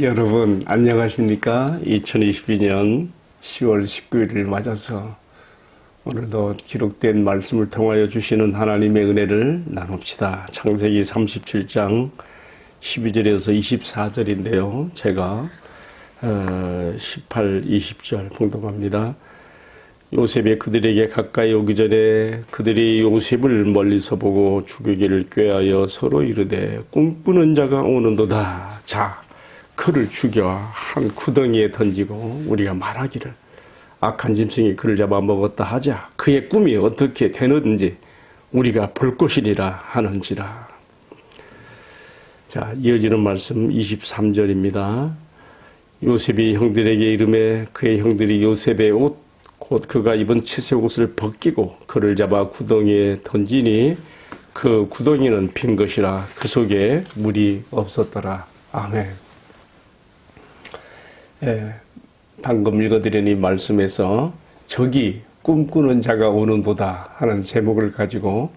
여러분 안녕하십니까? 2022년 10월 19일을 맞아서 오늘도 기록된 말씀을 통하여 주시는 하나님의 은혜를 나눕시다. 창세기 37장 12절에서 24절인데요. 제가 18, 20절 봉독합니다. 요셉이 그들에게 가까이 오기 전에 그들이 요셉을 멀리서 보고 죽이기를 꾀하여 서로 이르되 꿈꾸는 자가 오는도다. 자, 그를 죽여 한 구덩이에 던지고 우리가 말하기를 악한 짐승이 그를 잡아먹었다 하자. 그의 꿈이 어떻게 되는지 우리가 볼 것이리라 하는지라. 자, 이어지는 말씀 23절입니다. 요셉이 형들에게 이르매 그의 형들이 요셉의 옷 곧 그가 입은 채색 옷을 벗기고 그를 잡아 구덩이에 던지니 그 구덩이는 빈 것이라 그 속에 물이 없었더라. 아멘. 방금 읽어드린 이 말씀에서 저기 꿈꾸는 자가 오는도다 하는 제목을 가지고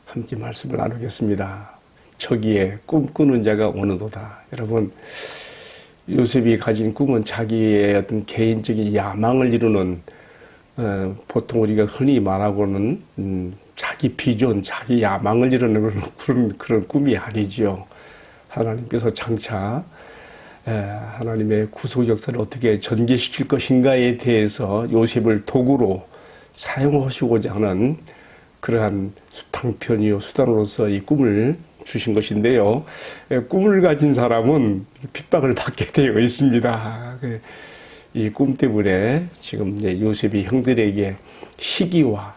함께 말씀을 나누겠습니다. 저기에 꿈꾸는 자가 오는도다. 여러분, 요셉이 가진 꿈은 자기의 어떤 개인적인 야망을 이루는 보통 우리가 흔히 말하고는 자기 비전, 자기 야망을 이루는 그런 꿈이 아니지요. 하나님께서 장차 하나님의 구속 역사를 어떻게 전개시킬 것인가에 대해서 요셉을 도구로 사용하시고자 하는 그러한 방편이요 수단으로서 이 꿈을 주신 것인데요. 꿈을 가진 사람은 핍박을 받게 되어 있습니다. 이 꿈 때문에 지금 요셉이 형들에게 시기와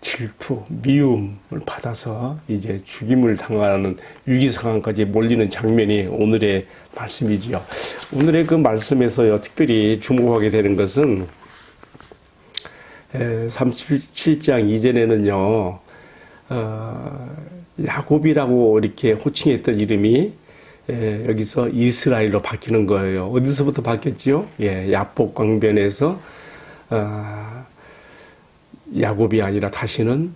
질투, 미움을 받아서 이제 죽임을 당하는 위기 상황까지 몰리는 장면이 오늘의 말씀이지요. 오늘의 그 말씀에서요, 특별히 주목하게 되는 것은 37장 이전에는요, 야곱이라고 이렇게 호칭했던 이름이 여기서 이스라엘로 바뀌는 거예요. 어디서부터 바뀌었지요? 야복 광변에서 야곱이 아니라 다시는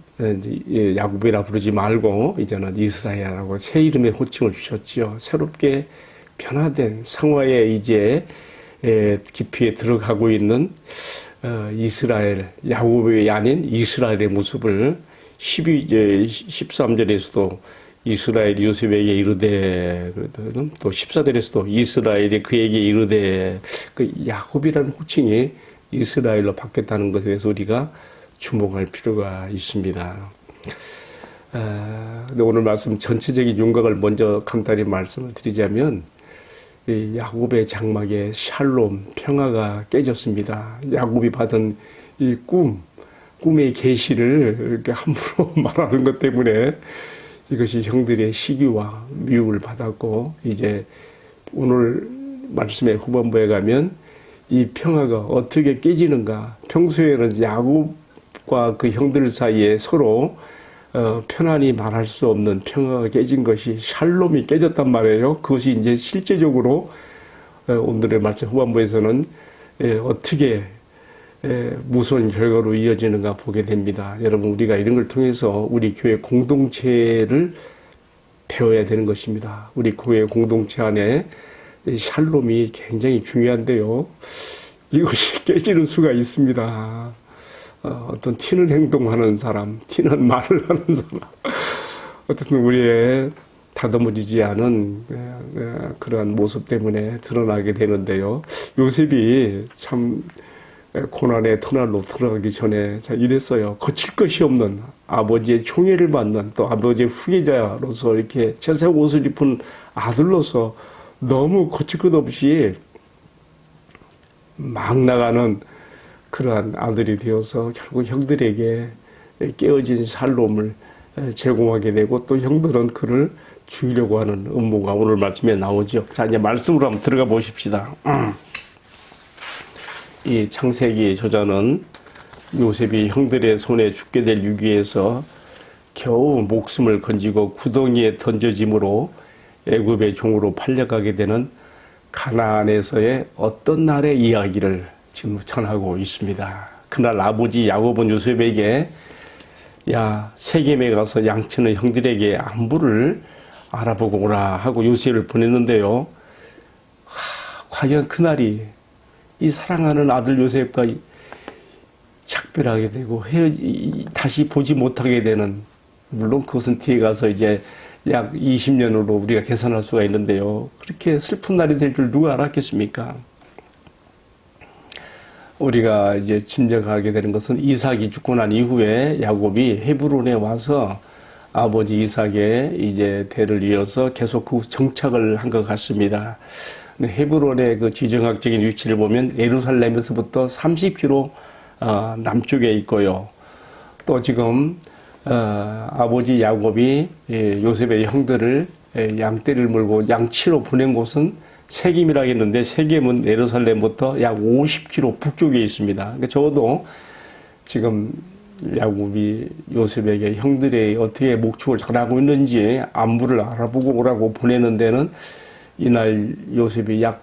야곱이라 부르지 말고 이제는 이스라엘이라고 새 이름의 호칭을 주셨지요. 새롭게 변화된 성화에 이제 깊이에 들어가고 있는 이스라엘, 야곱이 아닌 이스라엘의 모습을 13절에서도 이스라엘이 요셉에게 이르되, 또 14절에서도 이스라엘이 그에게 이르되, 그 야곱이라는 호칭이 이스라엘로 바뀌었다는 것에 대해서 우리가 주목할 필요가 있습니다. 근데 오늘 말씀 전체적인 윤곽을 먼저 간단히 말씀을 드리자면, 이 야곱의 장막에 샬롬, 평화가 깨졌습니다. 야곱이 받은 이 꿈의 계시를 이렇게 함부로 말하는 것 때문에 이것이 형들의 시기와 미움을 받았고, 이제 오늘 말씀의 후반부에 가면 이 평화가 어떻게 깨지는가. 평소에는 야곱과 그 형들 사이에 서로 편안히 말할 수 없는 평화가 깨진 것이 샬롬이 깨졌단 말이에요. 그것이 이제 실제적으로 오늘의 말씀 후반부에서는 어떻게 무서운 결과로 이어지는가 보게 됩니다. 여러분, 우리가 이런 걸 통해서 우리 교회 공동체를 배워야 되는 것입니다. 우리 교회 공동체 안에 샬롬이 굉장히 중요한데요. 이것이 깨지는 수가 있습니다. 어떤 튀는 행동하는 사람, 튀는 말을 하는 사람, 어쨌든 우리의 다듬어지지 않은 그러한 모습 때문에 드러나게 되는데요. 요셉이 참 고난의 터널로 들어가기 전에 이랬어요. 거칠 것이 없는 아버지의 총애를 받는 또 아버지의 후계자로서 이렇게 채색 옷을 입은 아들로서 너무 거칠 것 없이 막 나가는 그러한 아들이 되어서 결국 형들에게 깨어진 샬롬을 제공하게 되고 또 형들은 그를 죽이려고 하는 음모가 오늘 말씀에 나오죠. 자, 이제 말씀으로 한번 들어가 보십시다. 이 창세기 저자는 요셉이 형들의 손에 죽게 될 위기에서 겨우 목숨을 건지고 구덩이에 던져짐으로 애굽의 종으로 팔려가게 되는 가나안에서의 어떤 날의 이야기를 지금 전하고 있습니다. 그날 아버지 야곱은 요셉에게 야, 세겜에 가서 양치는 형들에게 안부를 알아보고 오라 하고 요셉을 보냈는데요. 과연 그날이 이 사랑하는 아들 요셉과 작별하게 되고 다시 보지 못하게 되는, 물론 그것은 뒤에 가서 이제 약 20년으로 우리가 계산할 수가 있는데요. 그렇게 슬픈 날이 될 줄 누가 알았겠습니까? 우리가 이제 짐작하게 되는 것은 이삭이 죽고 난 이후에 야곱이 헤브론에 와서 아버지 이삭의 이제 대를 이어서 계속 그 정착을 한 것 같습니다. 헤브론의 그 지정학적인 위치를 보면 예루살렘에서부터 30km 남쪽에 있고요. 또 지금 아버지 야곱이 요셉의 형들을 양떼를 몰고 양치로 보낸 곳은 세겜이라고 했는데, 세겜은 예루살렘부터 약 50km 북쪽에 있습니다. 그러니까 적어도 지금 야곱이 요셉에게 형들이 어떻게 목축을 잘하고 있는지 안부를 알아보고 오라고 보내는 데는 이날 요셉이 약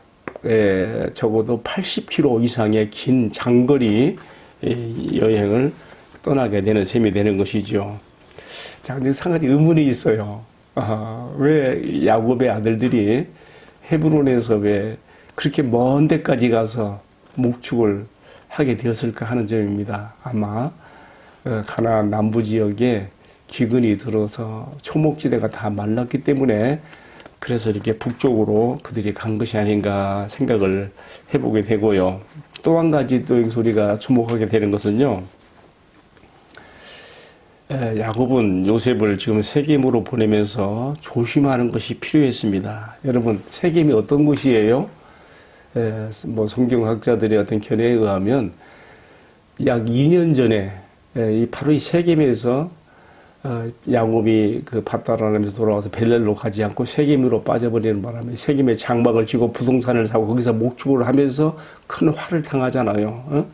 적어도 80km 이상의 긴 장거리 여행을 떠나게 되는 셈이 되는 것이죠. 자, 근데 한 가지 의문이 있어요. 왜 야곱의 아들들이 헤브론에서 왜 그렇게 먼 데까지 가서 목축을 하게 되었을까 하는 점입니다. 아마 가나안 남부 지역에 기근이 들어서 초목지대가 다 말랐기 때문에 그래서 이렇게 북쪽으로 그들이 간 것이 아닌가 생각을 해보게 되고요. 또 한 가지 또 여기서 우리가 주목하게 되는 것은요, 야곱은 요셉을 지금 세겜으로 보내면서 조심하는 것이 필요했습니다. 여러분, 세겜이 어떤 곳이에요? 뭐 성경학자들의 어떤 견해에 의하면 약 2년 전에 바로 이 세겜에서 야곱이 그 밧다람에서 돌아와서 벨렐로 가지 않고 세겜으로 빠져버리는 바람에 세겜에 장막을 지고 부동산을 사고 거기서 목축을 하면서 큰 화를 당하잖아요.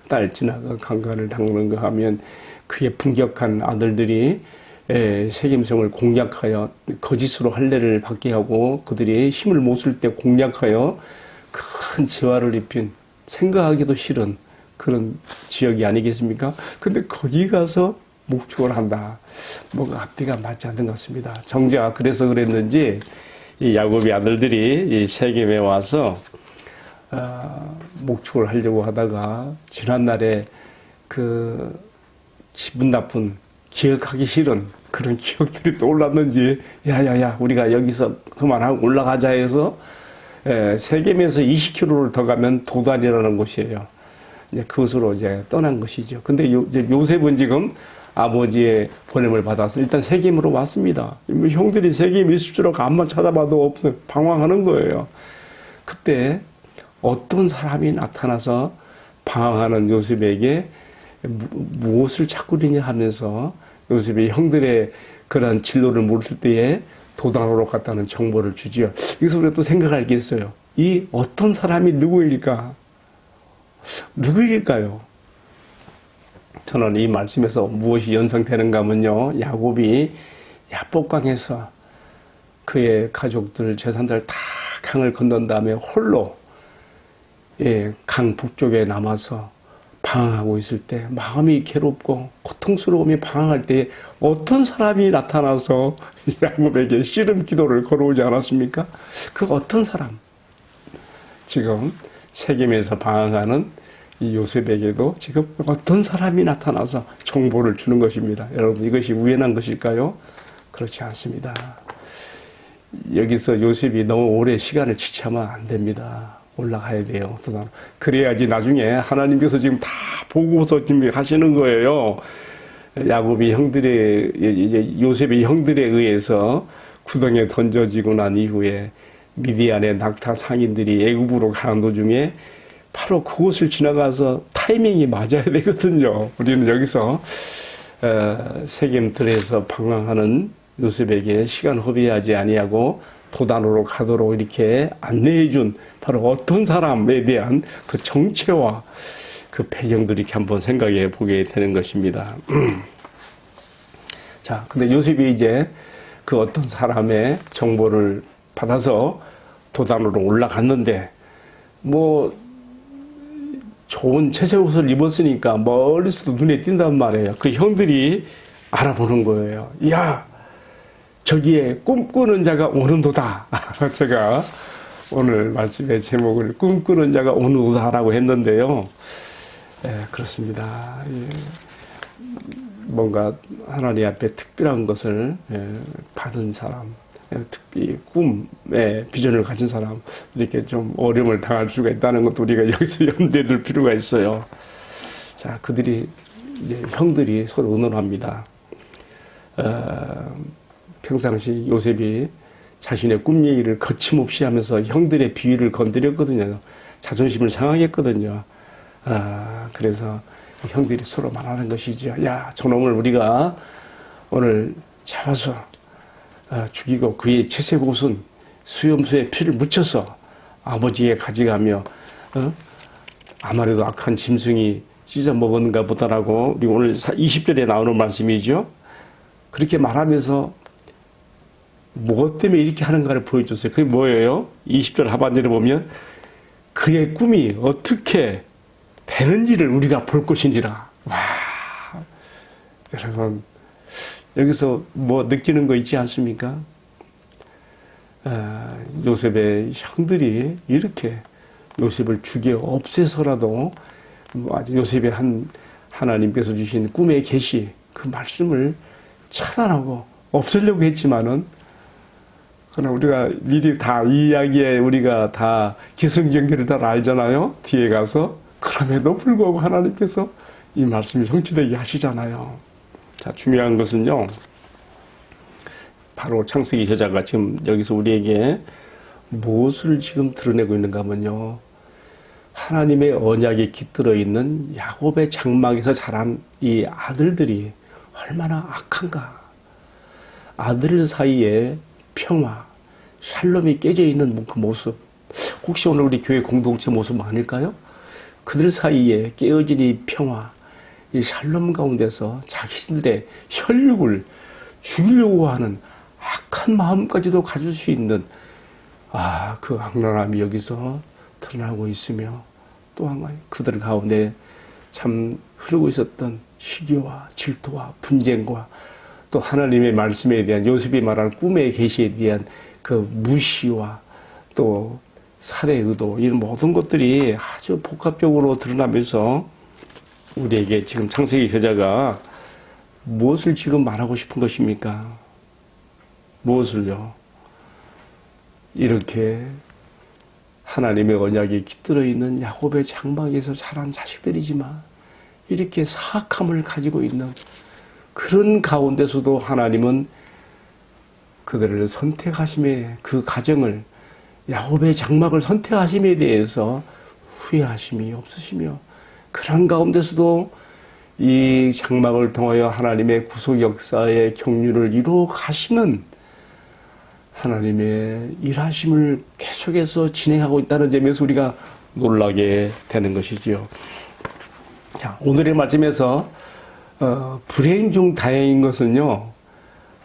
딸 지나가 강간을 당하는가 하면 그의 분격한 아들들이 세겜성을 공략하여 거짓으로 할례를 받게 하고 그들이 힘을 못 쓸 때 공략하여 큰 재화를 입힌, 생각하기도 싫은 그런 지역이 아니겠습니까? 근데 거기 가서 목축을 한다. 뭔가 앞뒤가 맞지 않는 것 같습니다. 정작 그래서 그랬는지 이 야곱의 아들들이 이 세겜에 와서 목축을 하려고 하다가 지난날에 그 기분 나쁜, 기억하기 싫은 그런 기억들이 떠올랐는지 야야야 우리가 여기서 그만하고 올라가자 해서 세겜에서 20km를 더 가면 도단이라는 곳이에요. 이제 그것으로 이제 떠난 것이죠. 근데 요셉은 지금 아버지의 보냄을 받아서 일단 세겜으로 왔습니다. 형들이 세겜에 있을 줄 알고 암만 찾아봐도 없어요. 방황하는 거예요. 그때 어떤 사람이 나타나서 방황하는 요셉에게 무엇을 찾고 있느냐 하면서 요셉이 형들의 그러한 진로를 모를 때에 도단으로 갔다는 정보를 주지요. 여기서 우리가 또 생각할 게 있어요. 이 어떤 사람이 누구일까? 누구일까요? 저는 이 말씀에서 무엇이 연상되는가 하면요, 야곱이 야복강에서 그의 가족들, 재산들 다 강을 건넌 다음에 홀로 강 북쪽에 남아서 방황하고 있을 때 마음이 괴롭고 고통스러움이 방황할 때 어떤 사람이 나타나서 야곱에게 씨름 기도를 걸어오지 않았습니까? 그 어떤 사람? 지금 세겜에서 방황하는 이 요셉에게도 지금 어떤 사람이 나타나서 정보를 주는 것입니다. 여러분, 이것이 우연한 것일까요? 그렇지 않습니다. 여기서 요셉이 너무 오래 시간을 지체하면 안 됩니다. 올라가야 돼요. 그래야지 나중에 하나님께서 지금 다 보고서 지금 하시는 거예요. 야곱이 이제 요셉의 형들에 의해서 구덩이에 던져지고 난 이후에 미디안의 낙타 상인들이 애굽으로 가는 도중에 바로 그곳을 지나가서 타이밍이 맞아야 되거든요. 우리는 여기서 세겜들에서 방황하는 요셉에게 시간 허비하지 아니하고 도단으로 가도록 이렇게 안내해 준 바로 어떤 사람에 대한 그 정체와 그 배경들을 이렇게 한번 생각해 보게 되는 것입니다. 자, 근데 요셉이 이제 그 어떤 사람의 정보를 받아서 도단으로 올라갔는데 뭐 좋은 채색 옷을 입었으니까 멀리서도 눈에 띈단 말이에요. 그 형들이 알아보는 거예요. 야, 저기에 꿈꾸는 자가 오는도다. 제가 오늘 말씀의 제목을 꿈꾸는 자가 온우다라고 했는데요. 그렇습니다. 뭔가 하나님 앞에 특별한 것을 받은 사람, 특히 꿈의 비전을 가진 사람, 이렇게 좀 어려움을 당할 수가 있다는 것도 우리가 여기서 염두에 둘 필요가 있어요. 자, 그들이 이제 형들이 서로 의논합니다. 평상시 요셉이 자신의 꿈 얘기를 거침없이 하면서 형들의 비위를 건드렸거든요. 자존심을 상하겠거든요. 그래서 형들이 서로 말하는 것이죠. 야, 저놈을 우리가 오늘 잡아서 죽이고 그의 채색 옷은 수염소에 피를 묻혀서 아버지에게 가져가며 아무래도 악한 짐승이 찢어 먹었는가 보다라고 우리 오늘 20절에 나오는 말씀이죠. 그렇게 말하면서 무엇 때문에 이렇게 하는가를 보여줬어요. 그게 뭐예요? 20절 하반절에 보면 그의 꿈이 어떻게 되는지를 우리가 볼 것이니라. 와, 여러분 여기서 뭐 느끼는 거 있지 않습니까? 요셉의 형들이 이렇게 요셉을 죽여 없애서라도 요셉의 하나님께서 주신 꿈의 계시 그 말씀을 차단하고 없애려고 했지만은 그러나 우리가 미리 다 이 이야기에 우리가 다 기승전결을 다 알잖아요. 뒤에 가서 그럼에도 불구하고 하나님께서 이 말씀이 성취되게 하시잖아요. 자, 중요한 것은요. 바로 창세기 저자가 지금 여기서 우리에게 무엇을 지금 드러내고 있는가 하면요. 하나님의 언약에 깃들어 있는 야곱의 장막에서 자란 이 아들들이 얼마나 악한가. 아들 사이에 평화, 샬롬이 깨져 있는 그 모습. 혹시 오늘 우리 교회 공동체 모습 아닐까요? 그들 사이에 깨어진 이 평화, 이 샬롬 가운데서 자기들의 혈육을 죽이려고 하는 악한 마음까지도 가질 수 있는 그 악랄함이 여기서 드러나고 있으며 또 한 가지 그들 가운데 참 흐르고 있었던 시기와 질투와 분쟁과 또 하나님의 말씀에 대한 요셉이 말한 꿈의 계시에 대한 그 무시와 또 살해 의도 이런 모든 것들이 아주 복합적으로 드러나면서 우리에게 지금 창세기 저자가 무엇을 지금 말하고 싶은 것입니까? 무엇을요? 이렇게 하나님의 언약에 깃들어 있는 야곱의 장막에서 자란 자식들이지만 이렇게 사악함을 가지고 있는 그런 가운데서도 하나님은 그들을 선택하심에 그 가정을 야곱의 장막을 선택하심에 대해서 후회하심이 없으시며 그런 가운데서도 이 장막을 통하여 하나님의 구속 역사의 경륜을 이루어 가시는 하나님의 일하심을 계속해서 진행하고 있다는 점에서 우리가 놀라게 되는 것이지요. 자, 오늘의 말씀에서 불행 중 다행인 것은요.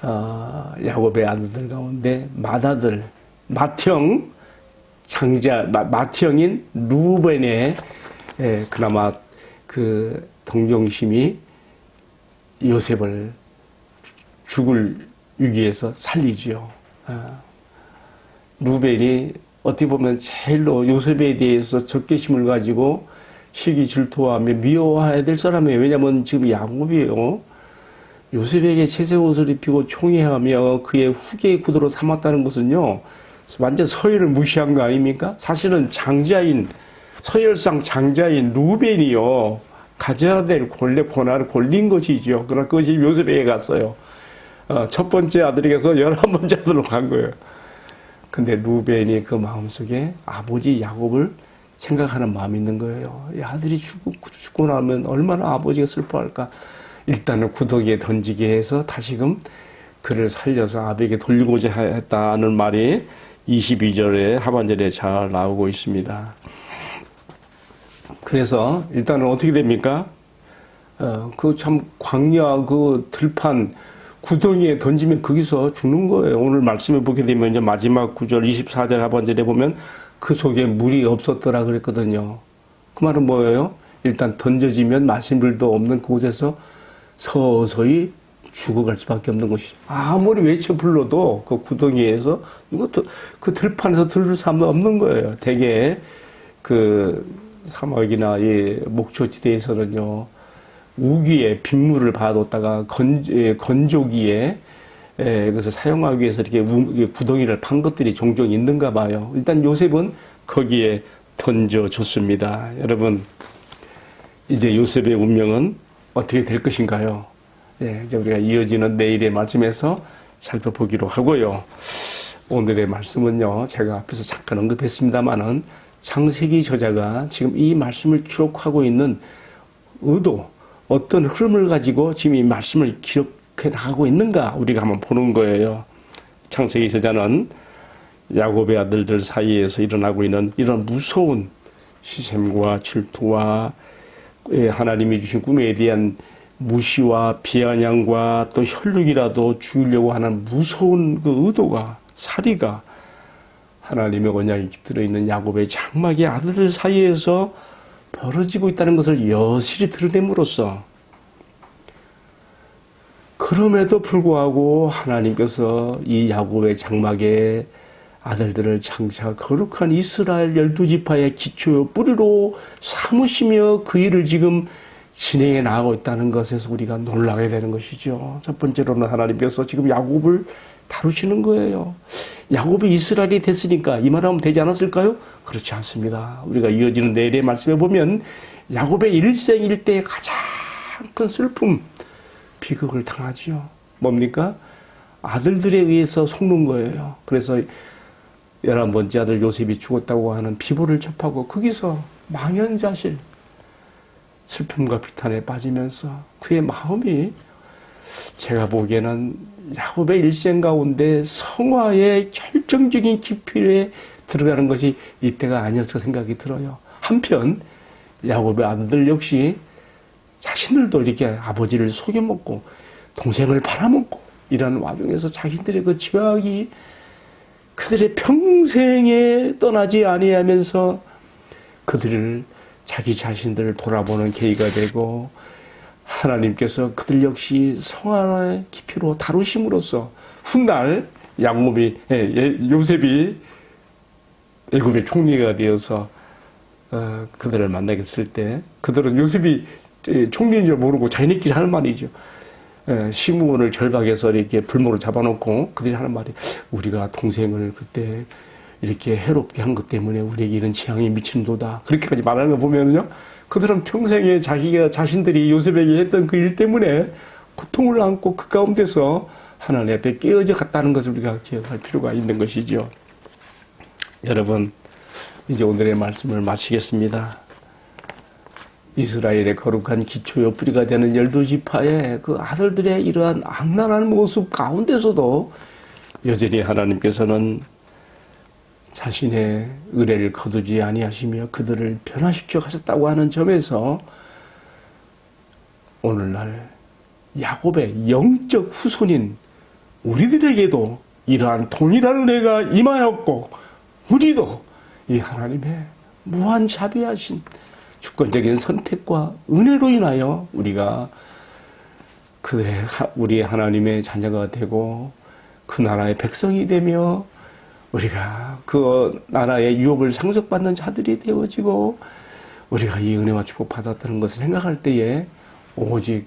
야곱의 아들들 가운데 맏아들 맏형 장자 맏형인 루벤의 그나마 그 동정심이 요셉을 죽을 위기에서 살리지요. 루벤이 어떻게 보면 제일로 요셉에 대해서 적개심을 가지고 시기 질투하며 미워해야 될 사람이에요. 왜냐하면 지금 야곱이에요. 요셉에게 채색 옷을 입히고 총애하며 그의 후계의 구도로 삼았다는 것은요. 완전 서열을 무시한 거 아닙니까? 사실은 장자인 서열상 장자인 루벤이요. 가져야 될 권한을 골린 것이죠. 그러나 그것이 요셉에게 갔어요. 첫 번째 아들에게서 11번째 아들로 간 거예요. 근데 루벤이 그 마음속에 아버지 야곱을 생각하는 마음이 있는 거예요. 이 아들이 죽고 나면 얼마나 아버지가 슬퍼할까. 일단은 구덩이에 던지게 해서 다시금 그를 살려서 아버지에게 돌리고자 했다는 말이 22절에 하반절에 잘 나오고 있습니다. 그래서 일단은 어떻게 됩니까? 그 참 광야 그 들판 구덩이에 던지면 거기서 죽는 거예요. 오늘 말씀을 보게 되면 이제 마지막 9절 24절 하반절에 보면 그 속에 물이 없었더라 그랬거든요. 그 말은 뭐예요? 일단 던져지면 마실 물도 없는 그곳에서 서서히 죽어갈 수밖에 없는 것이죠. 아무리 외쳐 불러도 그 구덩이에서 이것도 그 들판에서 들을 사람도 없는 거예요. 대개 그 사막이나 이 목초지대에서는요, 우기에 빗물을 받았다가 건조기에 그래서 사용하기 위해서 이렇게 구덩이를 판 것들이 종종 있는가 봐요. 일단 요셉은 거기에 던져줬습니다. 여러분, 이제 요셉의 운명은 어떻게 될 것인가요? 이제 우리가 이어지는 내일의 말씀에서 살펴보기로 하고요. 오늘의 말씀은요, 제가 앞에서 잠깐 언급했습니다만은 창세기 저자가 지금 이 말씀을 기록하고 있는 의도, 어떤 흐름을 가지고 지금 이 말씀을 기록해 나가고 있는가 우리가 한번 보는 거예요. 창세기 저자는 야곱의 아들들 사이에서 일어나고 있는 이런 무서운 시샘과 질투와 하나님이 주신 꿈에 대한 무시와 비아냥과 또 혈육이라도 죽이려고 하는 무서운 그 의도가, 사리가 하나님의 언약이 들어있는 야곱의 장막의 아들들 사이에서 벌어지고 있다는 것을 여실히 드러냄으로써, 그럼에도 불구하고 하나님께서 이 야곱의 장막의 아들들을 장차 거룩한 이스라엘 12지파의 기초요 뿌리로 삼으시며 그 일을 지금 진행해 나가고 있다는 것에서 우리가 놀라게 되는 것이죠. 첫 번째로는 하나님께서 지금 야곱을 다루시는 거예요. 야곱이 이스라엘이 됐으니까 이 말하면 되지 않았을까요? 그렇지 않습니다. 우리가 이어지는 내일의 말씀에 보면 야곱의 일생일대의 가장 큰 슬픔, 비극을 당하죠. 뭡니까? 아들들에 의해서 속는 거예요. 그래서 11번째 아들 요셉이 죽었다고 하는 비보를 접하고 거기서 망연자실, 슬픔과 비탄에 빠지면서 그의 마음이 제가 보기에는 야곱의 일생 가운데 성화의 결정적인 깊이에 들어가는 것이 이때가 아니었을 생각이 들어요. 한편 야곱의 아들들 역시 자신들도 이렇게 아버지를 속여먹고 동생을 팔아먹고 이런 와중에서 자신들의 그 죄악이 그들의 평생에 떠나지 아니하면서 그들을 자기 자신들을 돌아보는 계기가 되고 하나님께서 그들 역시 성화의 깊이로 다루심으로써 훗날 요셉이 애굽의 총리가 되어서 그들을 만나겠을 때 그들은 요셉이 총리인 줄 모르고 자기네끼리 하는 말이죠. 시므온을 절박해서 이렇게 불모를 잡아놓고 그들이 하는 말이, 우리가 동생을 그때 이렇게 해롭게 한 것 때문에 우리에게 이런 재앙이 미친도다. 그렇게까지 말하는 거 보면요, 그들은 평생에 자신들이 요셉에게 했던 그 일 때문에 고통을 안고 그 가운데서 하나님 앞에 깨어져 갔다는 것을 우리가 기억할 필요가 있는 것이죠. 여러분, 이제 오늘의 말씀을 마치겠습니다. 이스라엘의 거룩한 기초요 뿌리가 되는 12지파의 그 아들들의 이러한 악랄한 모습 가운데서도 여전히 하나님께서는 자신의 의뢰를 거두지 아니하시며 그들을 변화시켜 가셨다고 하는 점에서 오늘날 야곱의 영적 후손인 우리들에게도 이러한 동일한 은혜가 임하였고, 우리도 이 하나님의 무한 자비하신 주권적인 선택과 은혜로 인하여 우리가 우리 하나님의 자녀가 되고 그 나라의 백성이 되며 우리가 그 나라의 유업을 상속받는 자들이 되어지고 우리가 이 은혜와 축복 받았다는 것을 생각할 때에 오직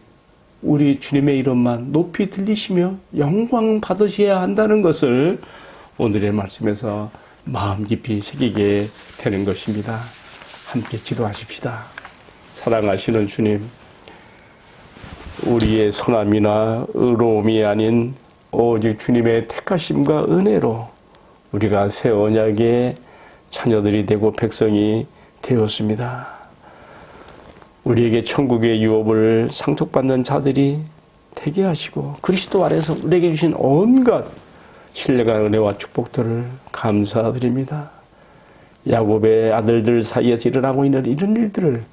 우리 주님의 이름만 높이 들리시며 영광 받으셔야 한다는 것을 오늘의 말씀에서 마음 깊이 새기게 되는 것입니다. 함께 기도하십시다. 사랑하시는 주님, 우리의 선함이나 의로움이 아닌 오직 주님의 택하심과 은혜로 우리가 새 언약의 자녀들이 되고 백성이 되었습니다. 우리에게 천국의 유업을 상속받는 자들이 되게 하시고 그리스도 안에서 우리에게 주신 온갖 신뢰가 은혜와 축복들을 감사드립니다. 야곱의 아들들 사이에서 일어나고 있는 이런 일들을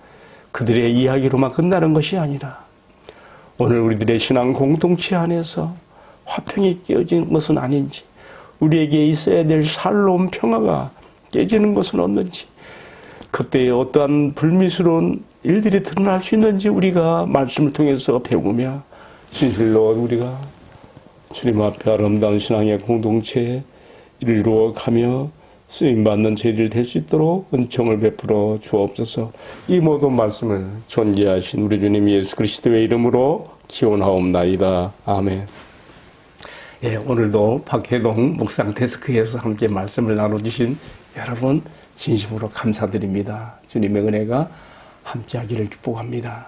그들의 이야기로만 끝나는 것이 아니라 오늘 우리들의 신앙 공동체 안에서 화평이 깨어진 것은 아닌지, 우리에게 있어야 될 샬롬 평화가 깨지는 것은 없는지, 그때에 어떠한 불미스러운 일들이 드러날 수 있는지 우리가 말씀을 통해서 배우며 진실로 우리가 주님 앞에 아름다운 신앙의 공동체에 이루어가며 쓰임받는 저희들 될 수 있도록 은총을 베풀어 주옵소서. 이 모든 말씀을 존귀하신 우리 주님 예수 그리스도의 이름으로 기원하옵나이다. 아멘. 예, 오늘도 박혜동 묵상 데스크에서 함께 말씀을 나눠주신 여러분 진심으로 감사드립니다. 주님의 은혜가 함께하기를 축복합니다.